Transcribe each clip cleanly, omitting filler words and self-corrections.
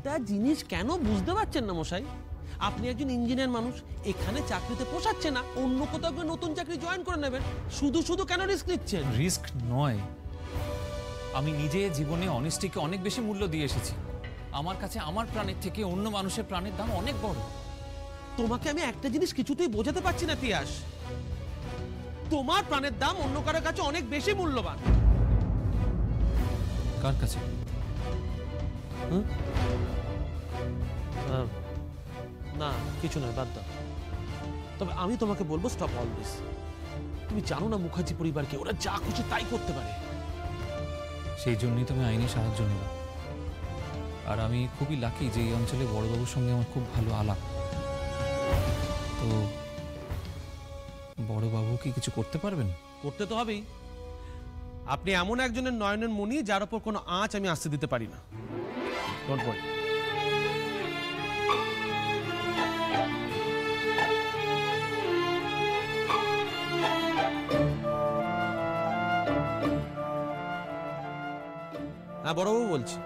একটা জিনিস কেন বুঝতে পারছেন না মশাই? আপনি একজন ইঞ্জিনিয়ার মানুষ, এখানে চাকরিতে পোষাচ্ছে না, অন্য কোথাও নতুন চাকরি জয়েন করে নেবেন। শুধু শুধু কেন রিস্ক নিচ্ছেন? রিস্ক নয়, আমি নিজে জীবনে অনেস্টিকে অনেক বেশি মূল্য দিয়ে এসেছি। আমার কাছে আমার প্রাণের থেকে অন্য মানুষের প্রাণের দাম অনেক বড়। তোমাকে আমি একটা জিনিস কিছুতেই বোঝাতে পারছি না তিয়াস, তোমার প্রাণের দাম অন্য কারোর কাছে অনেক বেশি মূল্যবান। কার কাছে? না কিছু নয়, বাদ দাও। তবে আমি তোমাকে বলবো স্টপ অল দিস। তুমি জানো না মুখার্জি পরিবারকে, ওরা যা খুশি তাই করতে পারে। সেই জন্যই তুমি আইনি সাহায্য নেব। আর আমি খুবই লাকি যে এই অঞ্চলে বড়বাবুর সঙ্গে আমার খুব ভালো আলাপ। তো বড়বাবু কি কিছু করতে পারবেন? করতে তো হবেই। আপনি এমন একজনের নয়নের মণি যার উপর কোনো আঁচ আমি আসতে দিতে পারি না। Don't worry. হ্যাঁ বড়বাবু বলছি,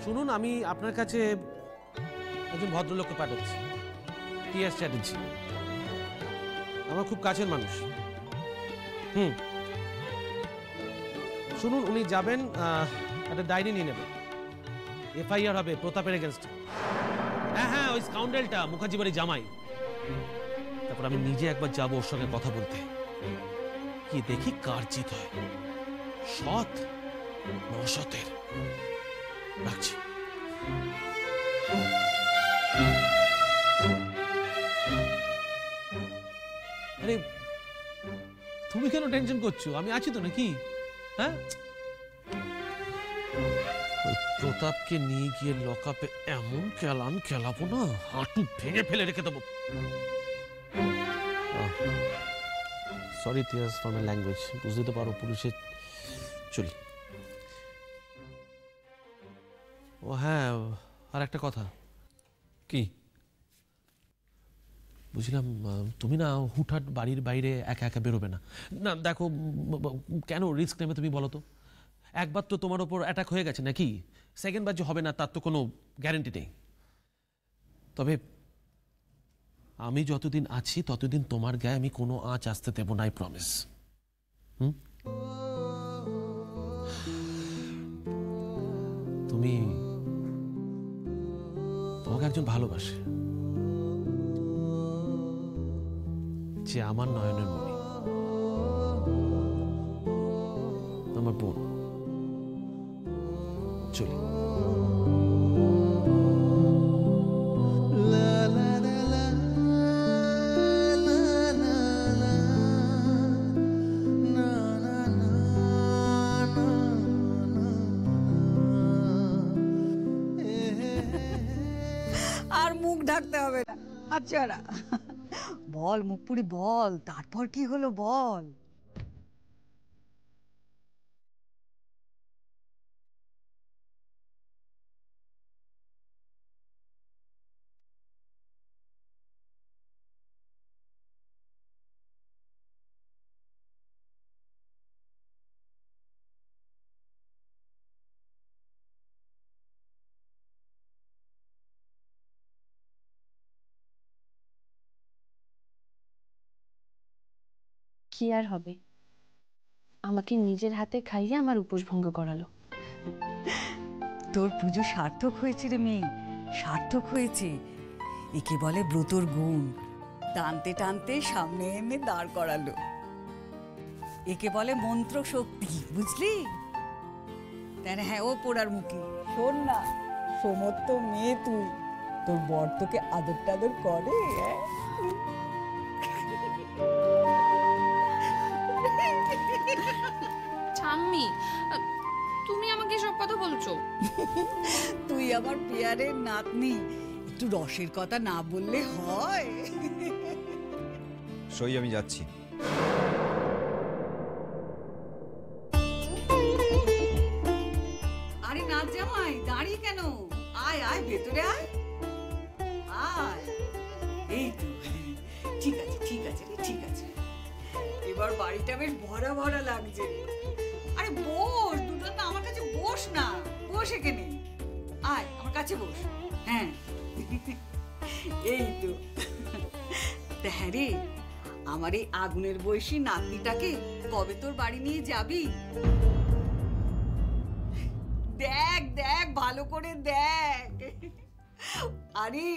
শুনুন, আমি আপনার কাছে একজন ভদ্রলোককে পাঠাচ্ছি, টিএস চ্যাটার্জি, আমার খুব কাছের মানুষ। শুনুন, উনি যাবেন, একটা ডায়েরি নিয়ে নেবেন, এফআইআর হবে প্রতাপের এগেনস্টে। হ্যাঁ হ্যাঁ, ওই স্কাউন্ডেলটা মুখার্জি বাড়ি জামাই। তারপর আমি নিজে একবার যাবো ওর সঙ্গে কথা বলতে, কি দেখি কার জিত হয়, সৎ অসতের। রাখছি। আরে তুমি কেন টেনশন করছো? আমি আছি তো নাকি? হ্যাঁ, ওই প্রতাপকে নিয়ে গিয়ে লকআপে এমন কেলান খেলাবো না, হাঁটু ভেঙে ফেলে রেখে দেবো। Sorry tears for my language, বুঝতে তো পারো পুলিশের। চলি। ও হ্যাঁ, আর একটা কথা। কি? বুঝলাম তুমি না হুটহাট বাড়ির বাইরে একা একা বেরোবে না। না দেখো, কেন রিস্ক নেবে তুমি বলো তো? একবার তো তোমার ওপর অ্যাটাক হয়ে গেছে, নাকি সেকেন্ড বার যে হবে না তার তো কোনো গ্যারেন্টি নেই। তবে আমি যতদিন আছি ততদিন তোমার গায়ে আমি কোনো আঁচ আসতে দেব না, আই প্রমিস। তুমি, তোমাকে একজন ভালোবাসে, যে আমার নয়নের মণি, আমার বোন। চলি। আর মুখ ঢাকতে হবে না। আচ্ছা বল মুখপুরি বল, তারপর কি হলো বল। কি আর হবে, আমাকে নিজের হাতে খাইয়ে আমার উপোস ভঙ্গ করালো। তোর পুজো সার্থক হয়েছে রে মেয়ে, সার্থক হয়েছে। একে বলে ব্রতর গুণ, টানতে টানতে সামনে এনে দাঁড় করালো। একে বলে মন্ত্র শক্তি, বুঝলি? তাহলে হ্যাঁ, ও পোড়ার মুখে শোন না, সমস্ত মেয়ে তুই, তোর বর তোকে আদর টাদর করে। ঠাম্মি, তুমি আমাকে সব কথা বলছো? তুই আমার পেয়ারের নাতনি, একটু রসের কথা না বললে হয়? সই, আমি যাচ্ছি। আরে নাচ জামাই, দাঁড়িয়ে কেন? আয় আয়, ভেতরে আয় আয়। এই তো, ঠিক আছে ঠিক আছে রে, ঠিক আছে। এবার বাড়িটা বেশ ভরা ভরা লাগছে। আরে বস, দুটো তো আমার কাছে বস না, বস এখানে। আয়, আমার আমার কাছে বস। হ্যাঁ এই তো। তা হ্যাঁ রে, আমার এই আগুনের বয়সী নাতনিটাকে কবে তোর বাড়ি নিয়ে যাবি? দেখ দেখ ভালো করে দেখ। আরে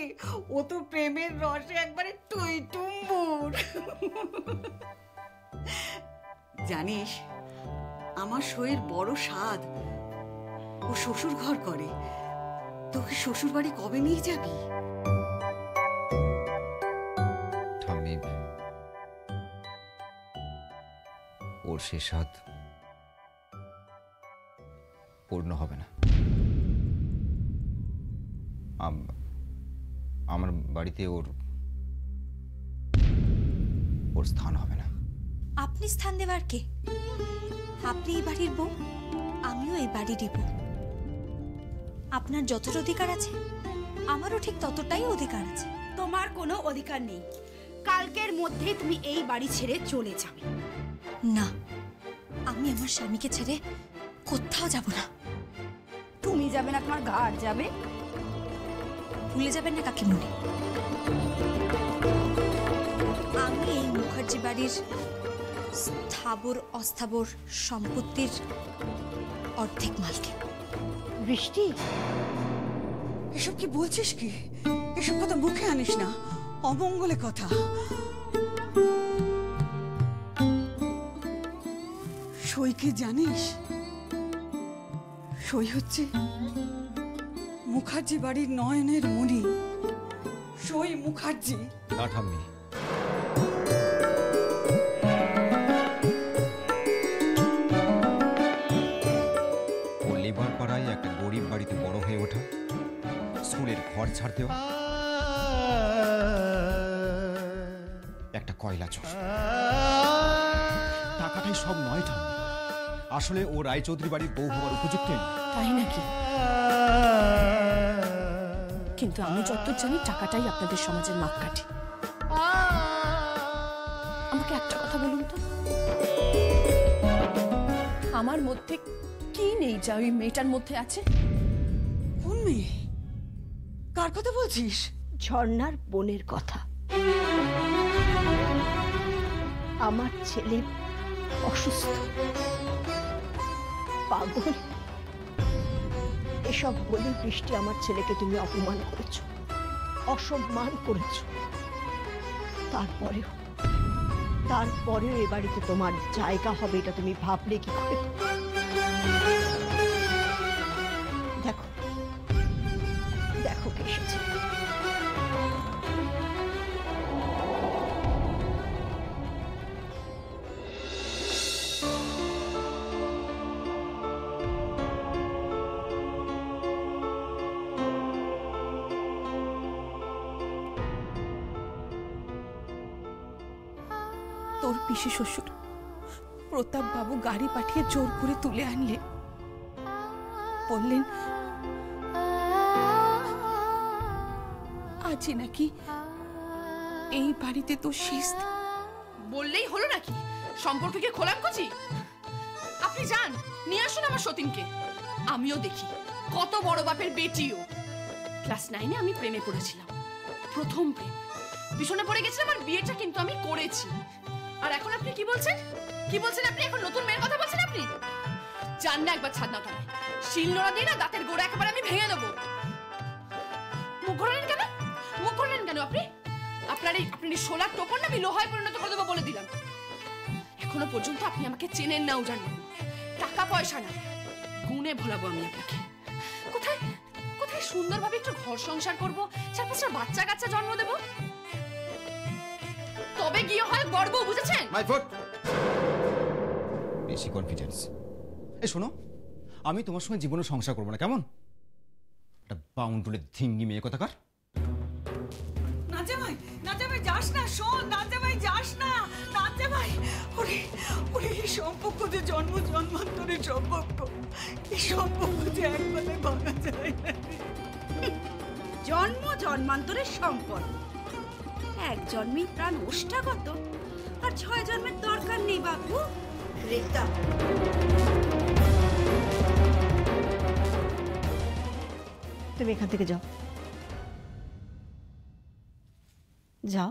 ও তো প্রেমের রসে একবারে টইটুম্বুর। জানিস, আমার সইয়ের বড় স্বাদ, ও শ্বশুর ঘর করে। তোকে শ্বশুর বাড়ি কবে নিয়ে যাবি? ঠাম্মি, ওর সে স্বাদ পূর্ণ হবে না। আমার বাড়িতে ওর স্থান হবে না। আপনি স্থান দেবার কে? আপনি এই বাড়ির বউ, আমিও এই বাড়িরই বউ। আপনার যতটা অধিকার আছে আমারও ঠিক ততটাই অধিকার আছে। তোমার কোনো অধিকার নেই। কালকের মধ্যে তুমি এই বাড়ি ছেড়ে চলে যাবে। না, আমি আমার স্বামীকে ছেড়ে কোথাও যাব না। তুমি যাবে না, তোমার গার্ড যাবে। ভুলে যাবেন না কাকিমুনি, আমি এই মুখার্জি বাড়ির স্থাবর অস্থাবর সম্পত্তির অর্ধেক মালিক। বৃষ্টি, এসব কি বলছিস? কি এসব কথা মুখে আনিস না, অমঙ্গলে কথা। সইকে জানিস? সই হচ্ছে মুখার্জি বাড়ির নয়নের মণি, সই মুখার্জি। না ঠাম্মি, ও লেবার পাড়ায় একটা গরিব বাড়িতে বড় হয়ে ওঠা, স্কুলের ঘর ছাড় দেওয়া, একটা কয়লা চোর। টাকাটাই সব নয় ঠাম্মি, আসলে ও রায়চৌধুরী বাড়ির বউ হওয়ার উপযুক্ত না। তাই নাকি? কিন্তু আমি যতদূর জানি টাকাটাই আপনাদের সমাজের মাপকাঠি। আমাকে একটা কথা বলুন তো, আমার মধ্যে কি নেই যা ওই মেয়েটার মধ্যে আছে? কোন মেয়ে? কার কথা বলছিস? ঝর্ণার বোনের কথা। আমার ছেলে অসুস্থ, পাগল, এসব বলে বৃষ্টি আমার ছেলেকে তুমি অপমান করেছো, অসম্মান করেছো। তারপরেও এ বাড়িতে তোমার জায়গা হবে এটা তুমি ভাবলে কি করে? দেখো দেখো কে এসেছে। তোর পিসি শ্বশুর প্রতাপ বাবু গাড়ি পাঠিয়ে জোর করে তুলে আনলেন। বললেন আজই নাকি এই বাড়িতে তো শেষ। বললেই হলো নাকি? সম্পর্ককে খোলাম কচি? আপনি যান, নিয়ে আসুন আমার সতীনকে, আমিও দেখি কত বড় বাপের বেটিও। ক্লাস 9-এ আমি প্রেমে পড়েছিলাম, প্রথম প্রেম। পিছনে পড়ে গেছিলাম, আর বিয়েটা কিন্তু আমি করেছি। আর এখন আপনি কি বলছেন? কি বলছেন আপনি? এখন নতুন মেয়ের কথা বলছেন আপনি? যান না একবার ছাদনা তলায়, শিল নোড়া দিয়ে না দাঁতের গোড়া একেবারে আমি ভেঙে দেবো। মুখ ঘোরালেন কেন? মুখ ঘোরালেন কেন আপনি? আপনার এই সোলার টোপর না আমি লোহায় পরিণত করে দেবো বলে দিলাম। এখনো পর্যন্ত আপনি আমাকে চেনেন নাও জানেন। টাকা পয়সা না, গুণে ভোলাবো আমি আপনাকে। কোথায় কোথায় সুন্দরভাবে একটু ঘর সংসার করবো, 4-5টা বাচ্চা কাচ্চা জন্ম দেবো, তবে গিয়ে হয় গর্ব, বুঝেছেন? My foot. বেশি কনফিডেন্স। এই শোনো, আমি তোমার সঙ্গে জীবনে সংসার করবো না, কেমন? একটা বাউন্ডুলের ধিঙ্গি মেয়ে কথাকার। নাজামাই যাস না, শোন, নাজামাই যাস না, নাজামাই। ওরে ওরে, এই সম্পর্ক যে জন্ম জন্মান্তরের সম্পর্ক, এই সম্পর্ক যে একবারে ভাঙা যায় না। জন্ম জন্মান্তরের সম্পর্ক, এক জন্মেই প্রাণ ওষ্ঠাগত, আর 6 জন্মের দরকার নেই বাবু। রেতা তুমি এখান থেকে যাও, যাও।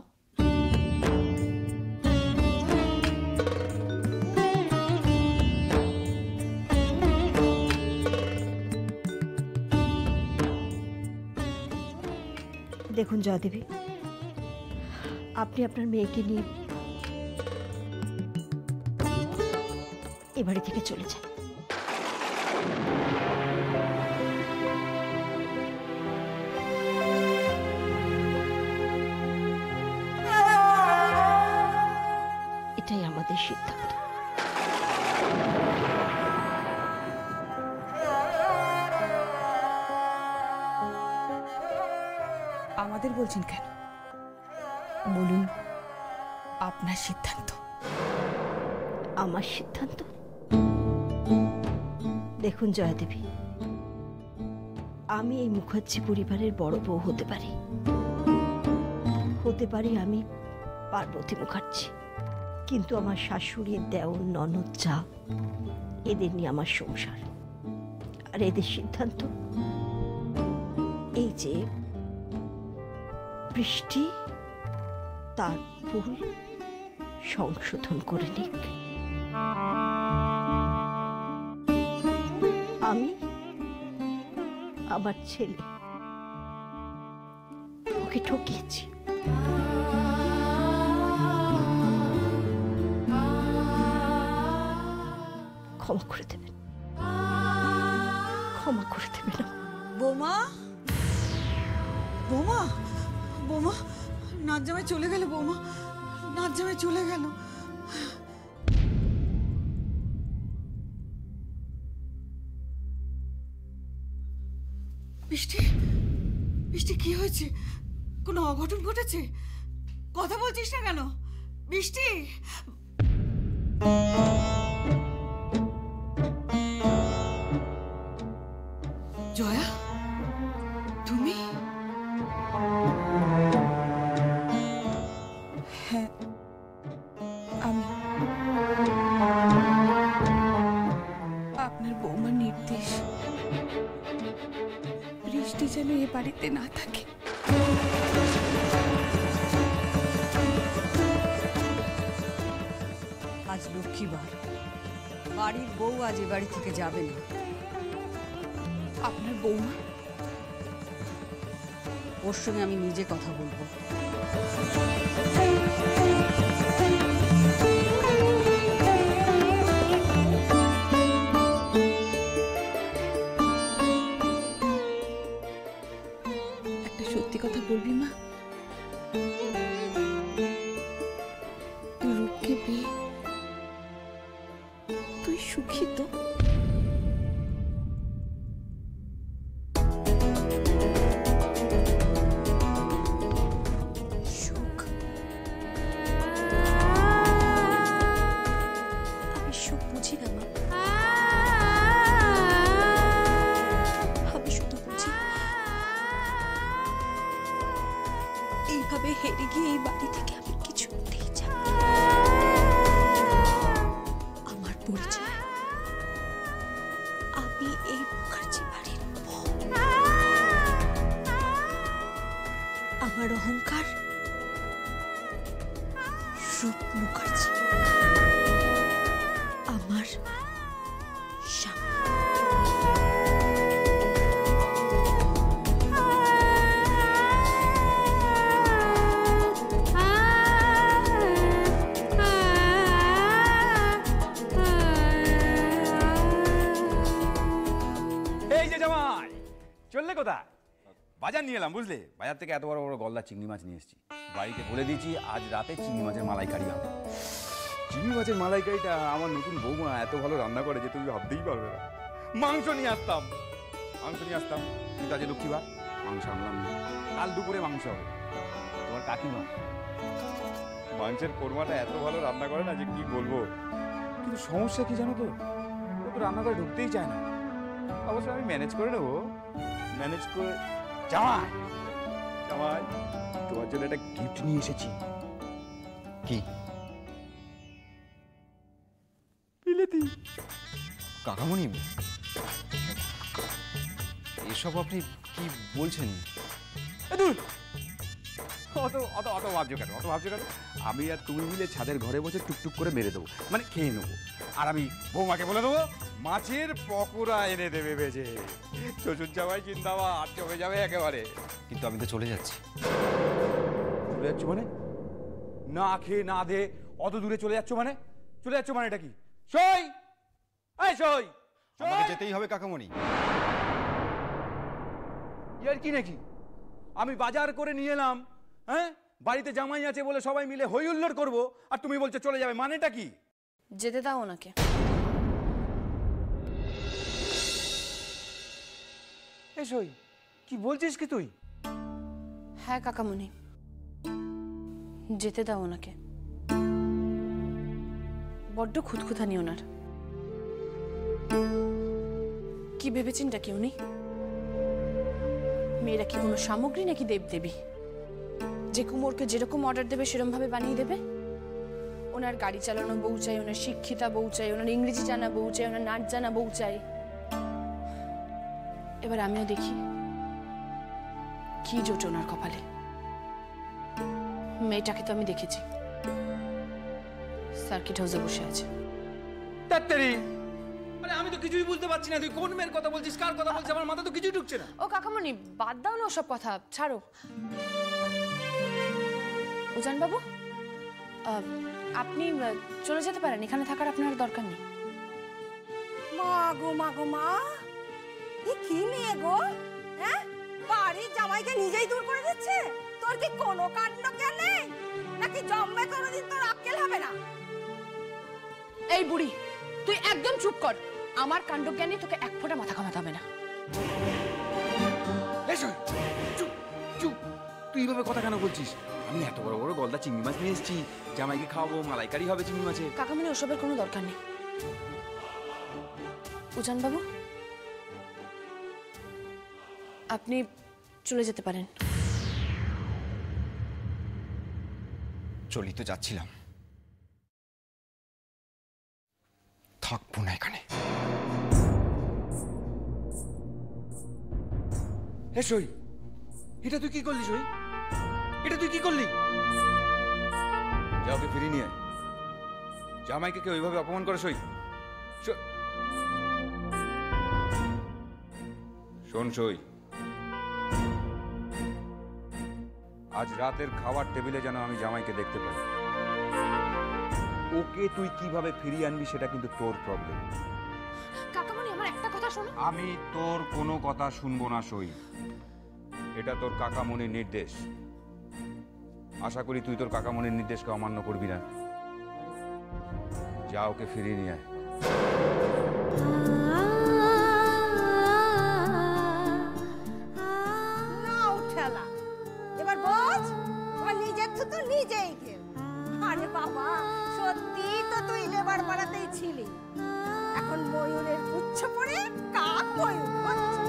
দেখুন জয়দেবী, আপনি আপনার মেয়েকে নিয়ে এ বাড়ি থেকে চলে যান। এটাই আমাদের সিদ্ধান্ত। আমাদের বলছেন কেন? বলুন আপনার সিদ্ধান্ত। আমার সিদ্ধান্ত? দেখুন জয়াদেবী, আমি এই মুখার্জি পরিবারের বড় বউ হতে পারি আমি পার্বতী মুখার্জি, কিন্তু আমার শাশুড়ি, দেওর, ননদ, যা, এদের নিয়ে আমার সংসার। আর এদের সিদ্ধান্ত এই যে বৃষ্টি তার ভুল সংশোধন করে নিক। আমি আমার ছেলে ওকে ঠকিয়েছি, ক্ষমা করে দেবেন, ক্ষমা করে দেবেন। বৌমা, বৌমা, বৌমা, নাচ জামাই চলে গেল। বৌমা, নাচ জামাই চলে গেল। বৃষ্টি, বৃষ্টি কি হয়েছে? কোনো অঘটন ঘটেছে? কথা বলছিস না কেন বৃষ্টি? জয়া, তুমি? হ্যাঁ, আমি। আপনার বৌমার নির্দেশ বৃষ্টি যেন এ বাড়িতে না থাকে। আজ লক্ষ্মীবার, বাড়ির বউ আজ এ বাড়ি থেকে যাবে না। আপনার বৌমা? ওর সঙ্গে আমি নিজে কথা বলবো। একটা সত্যি কথা বলবি মা? তুই রূপকে পেয়ে তুই সুখী তো? এইভাবে হেরে গিয়ে এই বাড়ি থেকে আমি কিছুতেই যাব না। আমার পরিচয়, আমি এই মুখার্জি বাড়ির বউ। আমার অহংকার রূপ মুখার্জি, আমার স্বামী। চললে কোথায়? বাজার নিয়ে এলাম, বুঝলে? বাজার থেকে এত বড় বড় গলদা চিংড়ি মাছ নিয়ে এসেছি। বাড়িতে বলে দিয়েছি আজ রাতে চিংড়ি মাছের মালাইকারি হবে। চিংড়ি মাছের মালাইকারিটা আমার নতুন বৌমা এত ভালো রান্না করে যে তুমি ভাবতেই পারবে না। মাংস নিয়ে আসতাম, কিন্তু আজ লক্ষ্মীবার, মাংস আনলাম না। কাল দুপুরে মাংস হবে। তোমার কাকিমা মাংসের কোরমাটা এত ভালো রান্না করে না যে কি বলবো। কিন্তু সমস্যা কি জানো তো, ও তো রান্না করে ঢুকতেই চায় না। অবশ্য আমি ম্যানেজ করে নেবো, ম্যানেজ করে। জামাই, জামাই, তোমার জন্য একটা গিফট নিয়ে এসেছি। কি? বিলেতি কাকামণি? এসব আপনি কি বলছেন? অত অত অত ভাবছো কেন, অত ভাবছো কেন? আমি আর তুমি মিলে ছাদের ঘরে বসে টুকটুক করে মেরে দেবো, মানে খেয়ে নেবো। আর আমি বৌমাকে বলে দেবো মাছের পকোড়া এনে দেবে ভেজে। শ্বশুর জামাই জিন্দাবাদ জমে যাবে একেবারে। কিন্তু আমি তো চলে যাচ্ছি। চলে যাচ্ছ মানে? না খেয়ে না দে অত দূরে চলে যাচ্ছ মানে? চলে যাচ্ছ মানে এটা কি? সই, এই সই। আমাকে যেতেই হবে কাকামণি। ইয়ার কি নাকি? আমি বাজার করে নিয়ে এলাম, হ্যাঁ বাড়িতে জামাই আছে বলে সবাই মিলে হই হুল্লোড় করবো, আর তুমি বলছো চলে যাবে, মানেটা কি? যেতে দাও ওনাকে। এসই কি বলছিস কি তুই? হ্যাঁ কাকামণি, যেতে দাও ওনাকে। বড্ড খুঁতখুঁতানি ওনার। কি ভেবেছেনটা কি উনি? মেয়েরা কি কোনো সামগ্রী নাকি দেবদেবী যে কুমোরকে যেরকম অর্ডার দেবে সেরকম ভাবে বানিয়ে দেবে? ওনার গাড়ি চালানো বউ চাই, ওনার শিক্ষিতা বউ চাই, ওনার ইংরেজি জানা বউ চাই, ওনার নাচ জানা বউ চাই। এবার আমিও দেখি কি জোটে ওনার কপালে। মেয়েটাকে তো আমি দেখেছি সার্কিট হাউসে বসে আছে। মানে আমি তো কিছুই বুঝতে পারছি না, তুই কোন মেয়ের কথা বলছিস, কার কথা বলছিস, আমার মাথা তো কিছুই ঢুকছে না। ও কাকামণি বাদ দাও না ওসব কথা, ছাড়ো। উজান বাবু, আপনি চলে যেতে পারেন, এখানে থাকার আপনার দরকার নেই। মা গো মা গো মা, এ কি মেয়ে গো? হ্যাঁ, বাড়ির জামাইকে নিজেই দূর করে দিচ্ছে। তোর কি কোনো কাণ্ড জ্ঞান নেই নাকি জন্মে কোনোদিন তোর আক্কেল হবে না? এই বুড়ি, তুই একদম চুপ কর। আমার কাণ্ডজ্ঞানী তোকে এক ফোঁটা মাথা ঘামাতে হবে না। চুপ চুপ, তুই এইভাবে কথা কেন বলছিস? আমি এত বড় বড় গলদা চিংড়ি মাছ নিয়ে এসেছি, জামাইকে খাওয়াবো, মালাইকারি হবে চিংড়ি মাছের। কাকামণি ওসবের কোনো দরকার নেই। উজান বাবু, আপনি চলে যেতে পারেন। চলি তো যাচ্ছিলাম, থাকবো না এখানে। হে সই, এটা তুই কি করলি সই? এটা তুই কি করলি? যাওকে ফিরিয়ে নিয়ে আয়। জামাইকে কেউ ওইভাবে অপমান করে সই? শোন সই, আজ রাতের খাবার টেবিলে যেন আমি জামাইকে দেখতে পাই। ওকে তুই কিভাবে ফিরিয়ে আনবি সেটা কিন্তু তোর প্রবলেম। কাকামণি আমার একটা কথা শোনো। আমি তোর কোনো কথা শুনবো না সই, এটা তোর কাকামণির নির্দেশ। আশা করি তুই তোর কাকামণির নির্দেশকে অমান্য করবি না। যা ওকে ফিরিয়ে নিয়ে আয়। নাও ঠেলা, এবার বোঝ, তোমার নিজের তো নিজেই খেয়ে। আরে বাবা, সত্যি তো তুই লেবার বাড়াতেই ছিলি, এখন ময়ূরের পুচ্ছ পড়ে কাক ময়ূর হচ্ছে।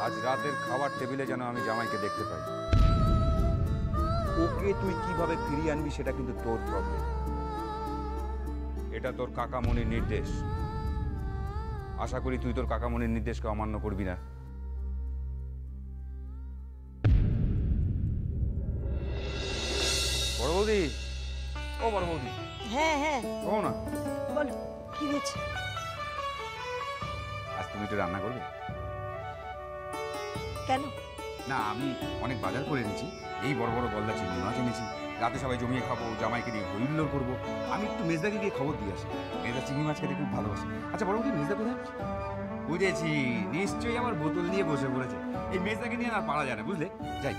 আজ রাতের খাবার টেবিলে যেন আমি জামাইকে দেখতে পাই। ওকে তুই কিভাবে ফিরিয়ে আনবি সেটা কিন্তু তোর প্রবলেম। এটা তোর কাকামণির নির্দেশ। আশা করি তুই তোর কাকামণির নির্দেশকে অমান্য করবি না। বড় বৌদি, ও বড় বৌদি। হ্যাঁ হ্যাঁ, শোনো না, বলো কি হয়েছে? আজ তুমি একটু রান্না করবে? কেন? না, আমি অনেক বাজার করে এনেছি, এই বড় বড় গলদা চিংড়ি মাছ এনেছি। রাতে সবাই জমিয়ে খাবো, জামাইকে নিয়ে হইহুল্লোড় করবো। আমি একটু মেজদাকে গিয়ে খবর দিয়ে আসি। মেজদা চিংড়ি মাছ খেতে খুব ভালোবাসে। আচ্ছা বড় বৌদি, মেজদা কোথায়? বুঝেছি, নিশ্চয়ই আমার বোতল নিয়ে বসে পড়েছে। এই মেজদাকে নিয়ে আর পারা যায় না, বুঝলে? যাই।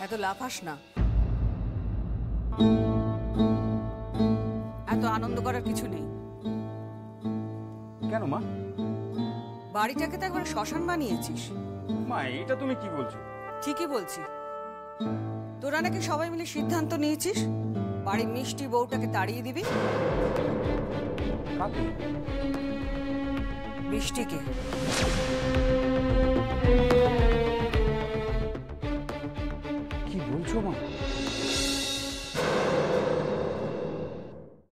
এত লাফাস না, এত আনন্দ করার কিছু নেই। কেন মা? বাড়িটাকে তো একবার শ্মশান বানিয়েছিস। মা, এটা তুমি কি বলছো? ঠিকই বলছি। তোরা নাকি সবাই মিলে সিদ্ধান্ত নিয়েছিস বাড়ির মিষ্টি বউটাকে তাড়িয়ে দিবি। কাকে? বৃষ্টিকে। কি বলছো মা?